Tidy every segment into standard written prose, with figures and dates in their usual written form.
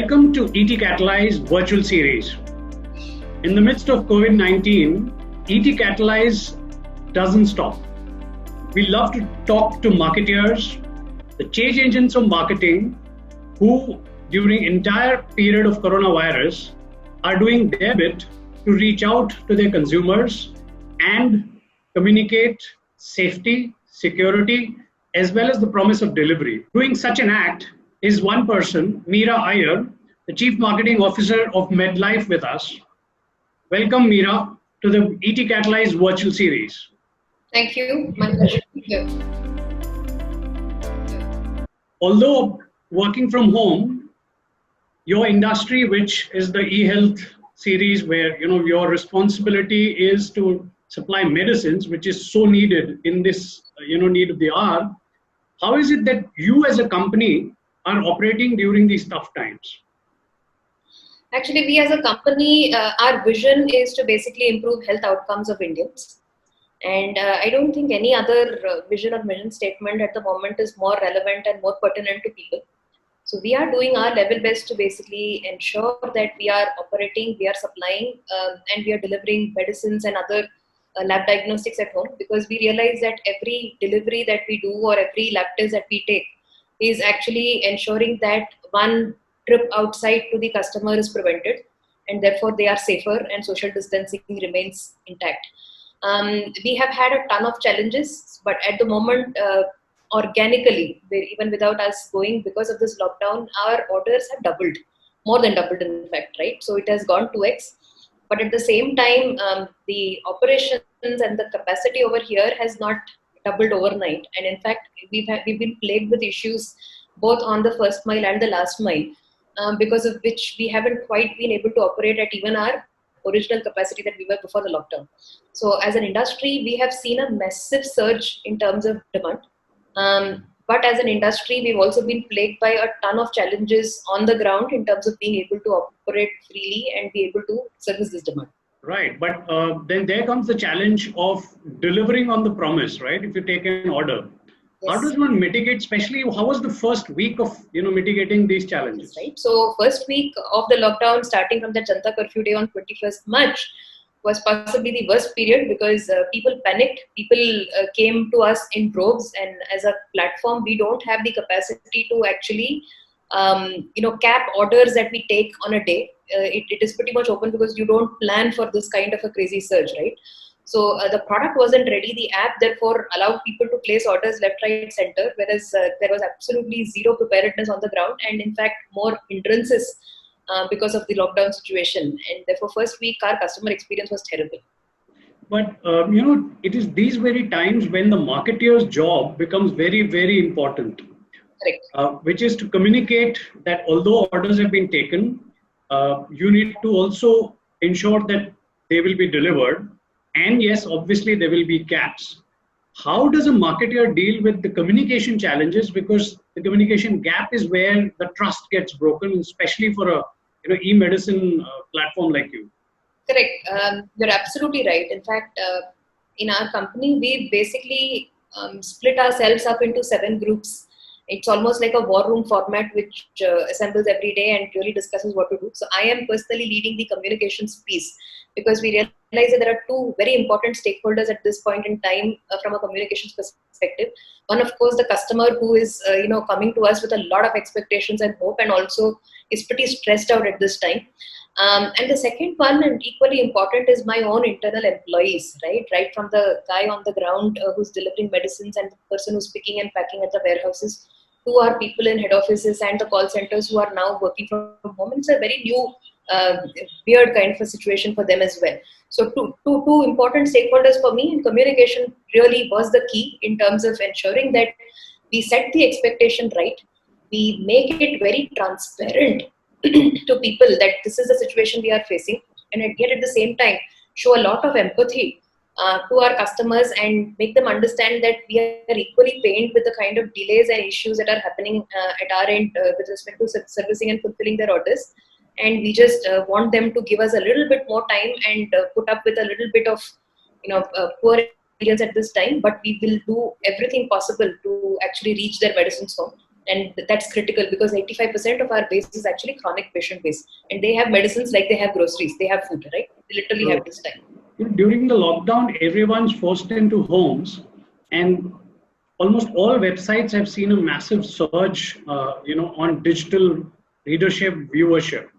Welcome to ET Catalyse Virtual Series. In the midst of COVID-19, ET Catalyse doesn't stop. We love to talk to marketeers, the change engines of marketing, who during entire period of coronavirus are doing their bit to reach out to their consumers and communicate safety, security, as well as the promise of delivery. Doing such an act is one person, Meera Iyer, the Chief Marketing Officer of MedLife with us. Welcome, Meera, to the ET Catalyse Virtual Series. Thank you. My pleasure to be here. Although working from home, your industry, which is the e-health series, where your responsibility is to supply medicines, which is so needed in this need of the hour. How is it that you as a company are operating during these tough times? Actually, we as a company, our vision is to basically improve health outcomes of Indians. And I don't think any other vision or mission statement at the moment is more relevant and more pertinent to people. So we are doing our level best to basically ensure that we are operating, we are supplying, and we are delivering medicines and other lab diagnostics at home, because we realize that every delivery that we do or every lab test that we take is actually ensuring that one trip outside to the customer is prevented, and therefore they are safer and social distancing remains intact. We have had a ton of challenges, but at the moment, organically, even without us going, because of this lockdown, our orders have doubled, more than doubled in fact, right? So it has gone 2x. But at the same time, the operations and the capacity over here has not doubled overnight. And in fact, we've been plagued with issues both on the first mile and the last mile, because of which we haven't quite been able to operate at even our original capacity that we were before the lockdown. So as an industry, we have seen a massive surge in terms of demand. But as an industry, we've also been plagued by a ton of challenges on the ground in terms of being able to operate freely and be able to service this demand. Right, but then there comes the challenge of delivering on the promise, right? If you take an order, yes. How does one mitigate, especially how was the first week of mitigating these challenges? That's right. So first week of the lockdown, starting from the Janata Curfew Day on 21st March, was possibly the worst period, because people panicked. People came to us in droves, and as a platform, we don't have the capacity to actually cap orders that we take on a day. It is pretty much open because you don't plan for this kind of a crazy surge, right? So the product wasn't ready. The app therefore allowed people to place orders left, right, center, whereas there was absolutely zero preparedness on the ground, and in fact more hindrances because of the lockdown situation. And therefore first week our customer experience was terrible. But it is these very times when the marketeer's job becomes very, very important. Correct. Which is to communicate that although orders have been taken, you need to also ensure that they will be delivered. And yes, obviously there will be gaps. How does a marketer deal with the communication challenges? Because the communication gap is where the trust gets broken, especially for a e-medicine platform like you. Correct. You're absolutely right. In fact, in our company, we basically split ourselves up into 7 groups. It's almost like a war room format, which assembles every day and really discusses what to do. So I am personally leading the communications piece, because we realize that there are 2 very important stakeholders at this point in time from a communications perspective. One, of course, the customer, who is coming to us with a lot of expectations and hope, and also is pretty stressed out at this time. And the second one, and equally important, is my own internal employees, right from the guy on the ground who's delivering medicines, and the person who's picking and packing at the warehouses, to our people in head offices and the call centers who are now working from home. It's a very new, weird kind of a situation for them as well. So two important stakeholders for me, and communication really was the key in terms of ensuring that we set the expectation right. We make it very transparent to people that this is the situation we are facing, and yet at the same time show a lot of empathy to our customers and make them understand that we are equally pained with the kind of delays and issues that are happening at our end with respect to servicing and fulfilling their orders. And we just want them to give us a little bit more time and put up with a little bit of poor experience at this time, but we will do everything possible to actually reach their medicines home. And that's critical because 85% of our base is actually chronic patient base, and they have medicines like they have groceries, they have food, right? They literally have this time. During the lockdown, everyone's forced into homes, and almost all websites have seen a massive surge, on digital readership, viewership,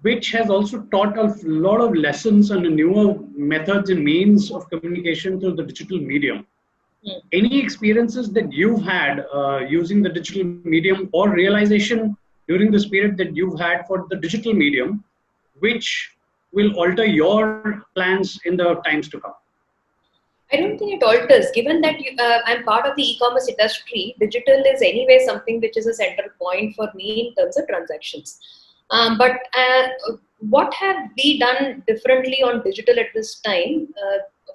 which has also taught a lot of lessons and newer methods and means of communication through the digital medium. Any experiences that you've had using the digital medium, or realization during this period that you've had for the digital medium, which will alter your plans in the times to come? I don't think it alters. Given that I'm part of the e-commerce industry, digital is anyway something which is a center point for me in terms of transactions. But what have we done differently on digital at this time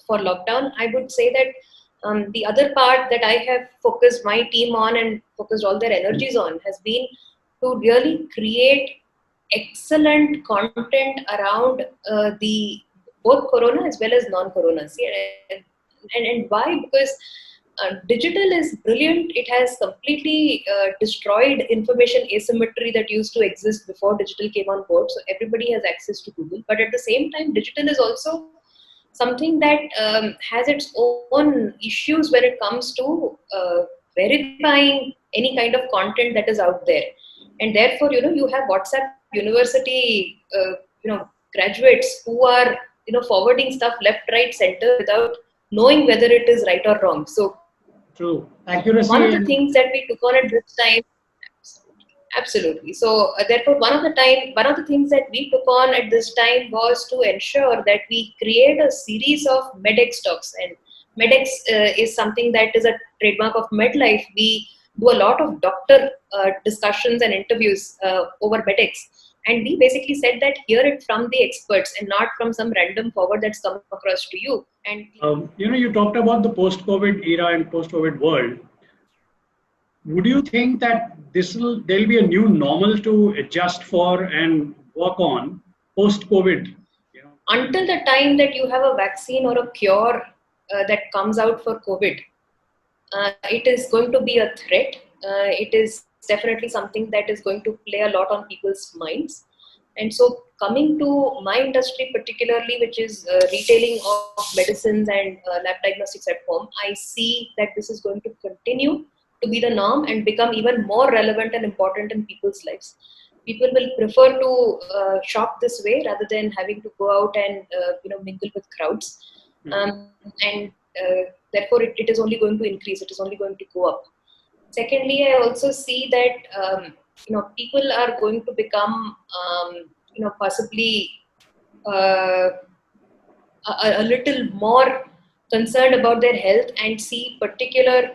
for lockdown? I would say that the other part that I have focused my team on and focused all their energies on has been to really create excellent content around the both corona as well as non-corona. And why? Because digital is brilliant. It has completely destroyed information asymmetry that used to exist before digital came on board. So everybody has access to Google. But at the same time, digital is also something that has its own issues when it comes to verifying any kind of content that is out there. And therefore, you have WhatsApp University, graduates who are, forwarding stuff left, right, center without knowing whether it is right or wrong. So, True. Accuracy. one of the things that we took on at this time, absolutely. So, therefore, one of the things that we took on at this time was to ensure that we create a series of MedX talks. And MedX is something that is a trademark of MedLife. We do a lot of doctor discussions and interviews over MedX. And we basically said that hear it from the experts and not from some random forward that's come across to you. And you talked about the post-COVID era and post-COVID world. Would you think that there'll be a new normal to adjust for and work on post-COVID? Until the time that you have a vaccine or a cure that comes out for COVID, it is going to be a threat. It is definitely something that is going to play a lot on people's minds. And so coming to my industry particularly, which is retailing of medicines and lab diagnostics at home, I see that this is going to continue to be the norm and become even more relevant and important in people's lives. People will prefer to shop this way rather than having to go out and mingle with crowds. And therefore, it is only going to increase. It is only going to go up. Secondly, I also see that people are going to become possibly a little more concerned about their health and see particular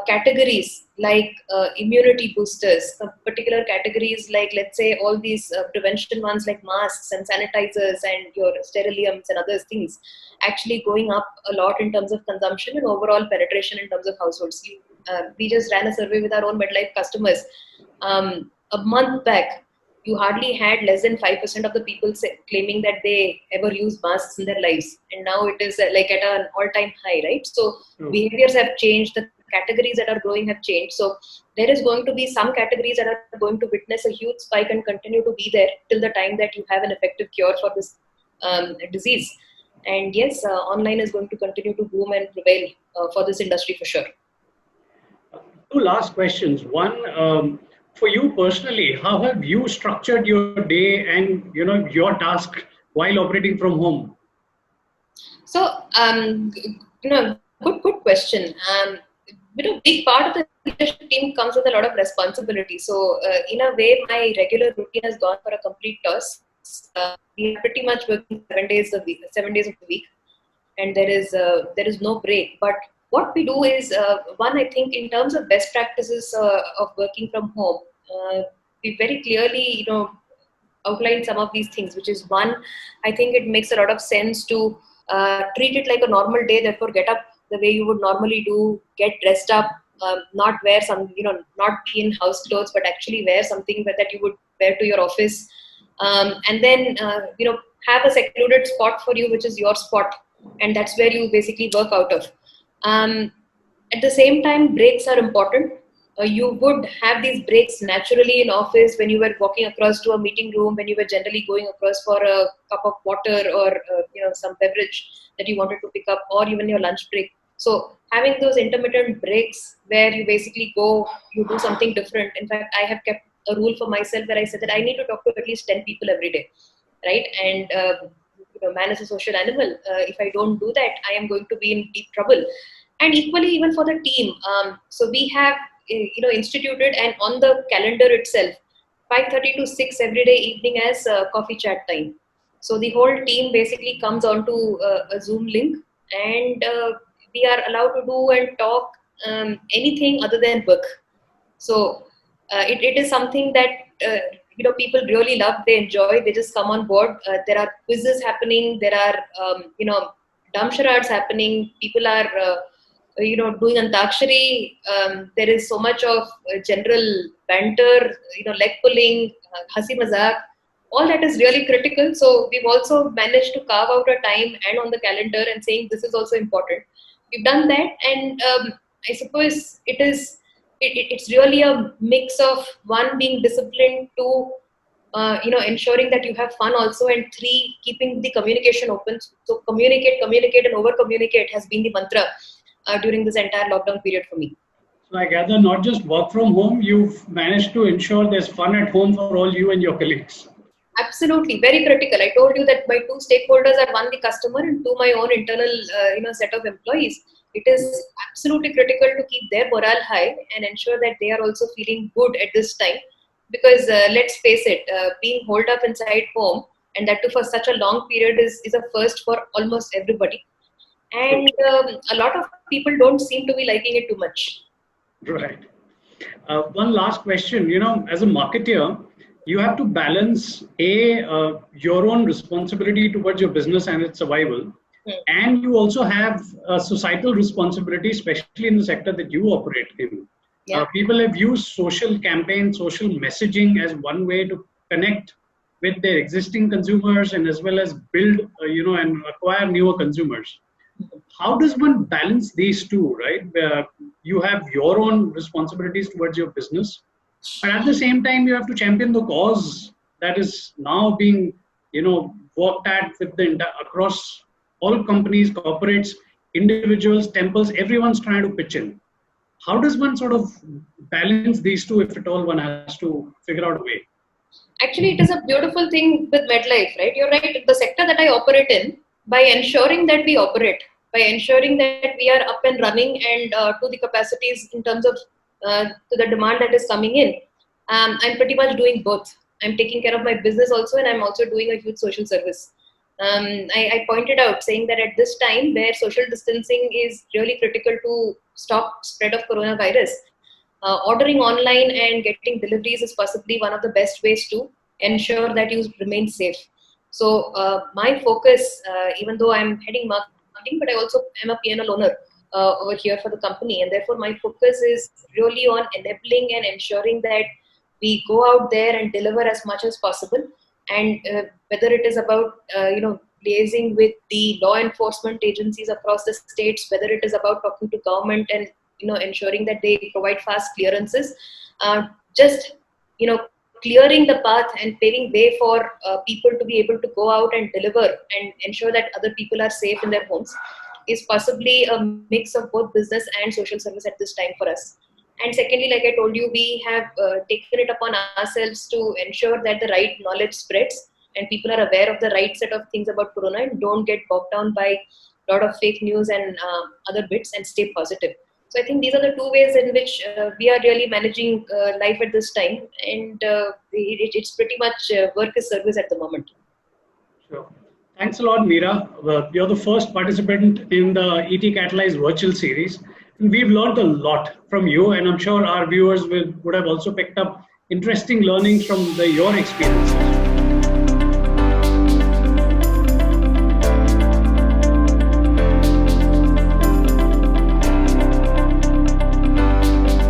categories like immunity boosters, particular categories like, let's say, all these prevention ones like masks and sanitizers and your steriliums and other things actually going up a lot in terms of consumption and overall penetration in terms of households. We just ran a survey with our own MedLife customers. A month back, you hardly had less than 5% of the people claiming that they ever use masks in their lives. And now it is like at an all-time high, right? So behaviors have changed. The categories that are growing have changed. So there is going to be some categories that are going to witness a huge spike and continue to be there till the time that you have an effective cure for this disease. And yes, online is going to continue to boom and prevail for this industry for sure. Two last questions. One, for you personally, how have you structured your day and your task while operating from home? So, good question. Big part of the leadership team comes with a lot of responsibility. So, in a way, my regular routine has gone for a complete toss. We are pretty much working 7 days of the week, and there is no break. But what we do is, one, I think in terms of best practices of working from home, we very clearly, outline some of these things, which is one, I think it makes a lot of sense to treat it like a normal day, therefore get up the way you would normally do, get dressed up, not wear some, not be in house clothes, but actually wear something that you would wear to your office. And then, have a secluded spot for you, which is your spot. And that's where you basically work out of. At the same time, breaks are important. you would have these breaks naturally in office when you were walking across to a meeting room, when you were generally going across for a cup of water or some beverage that you wanted to pick up, or even your lunch break. So having those intermittent breaks where you basically go, you do something different. In fact, I have kept a rule for myself where I said that I need to talk to at least 10 people every day, right? And man is a social animal. If I don't do that, I am going to be in deep trouble. And equally, even for the team, so we have instituted and on the calendar itself, 5:30 to 6 every day evening as coffee chat time. So the whole team basically comes onto a Zoom link, and we are allowed to do and talk anything other than work. So it is something that people really love. They enjoy. They just come on board. There are quizzes happening. There are dumb charades happening. People are doing antakshari. There is so much of general banter. Leg pulling, hasi mazak. All that is really critical. So we've also managed to carve out a time and on the calendar and saying this is also important. We've done that, and I suppose it's really a mix of one, being disciplined, two, ensuring that you have fun also, and three, keeping the communication open. So communicate, and over communicate has been the mantra during this entire lockdown period for me. So I gather not just work from home, you've managed to ensure there's fun at home for all you and your colleagues. Absolutely, very critical. I told you that my two stakeholders are, one, the customer, and two, my own internal set of employees. It is absolutely critical to keep their morale high and ensure that they are also feeling good at this time. Because let's face it, being holed up inside home, and that too for such a long period, is a first for almost everybody. And a lot of people don't seem to be liking it too much. Right. One last question. As a marketer, you have to balance your own responsibility towards your business and its survival, and you also have a societal responsibility, especially in the sector that you operate in. Yeah. People have used social campaigns, social messaging as one way to connect with their existing consumers and as well as build, and acquire newer consumers. How does one balance these two, right? You have your own responsibilities towards your business, but at the same time, you have to champion the cause that is now being, worked at with across all companies, corporates, individuals, temples. Everyone's trying to pitch in. How does one sort of balance these two, if at all one has to figure out a way? Actually, it is a beautiful thing with MedLife, right? You're right. The sector that I operate in, by ensuring that we operate, by ensuring that we are up and running and to the capacities in terms of to the demand that is coming in, I'm pretty much doing both. I'm taking care of my business also, and I'm also doing a huge social service. I pointed out saying that at this time where social distancing is really critical to stop spread of coronavirus, ordering online and getting deliveries is possibly one of the best ways to ensure that you remain safe. So my focus, even though I'm heading marketing, but I also am a P&L owner over here for the company, and therefore my focus is really on enabling and ensuring that we go out there and deliver as much as possible. And whether it is about liaising with the law enforcement agencies across the states, whether it is about talking to government and ensuring that they provide fast clearances, just clearing the path and paving way for people to be able to go out and deliver and ensure that other people are safe in their homes, is possibly a mix of both business and social service at this time for us. And secondly, like I told you, we have taken it upon ourselves to ensure that the right knowledge spreads and people are aware of the right set of things about corona and don't get bogged down by a lot of fake news and other bits, and stay positive. So I think these are the two ways in which we are really managing life at this time, and it's pretty much work is service at the moment. Sure. Thanks a lot, Meera. You're the first participant in the ET Catalyse Virtual series. We've learned a lot from you, and I'm sure our viewers would have also picked up interesting learnings from your experiences.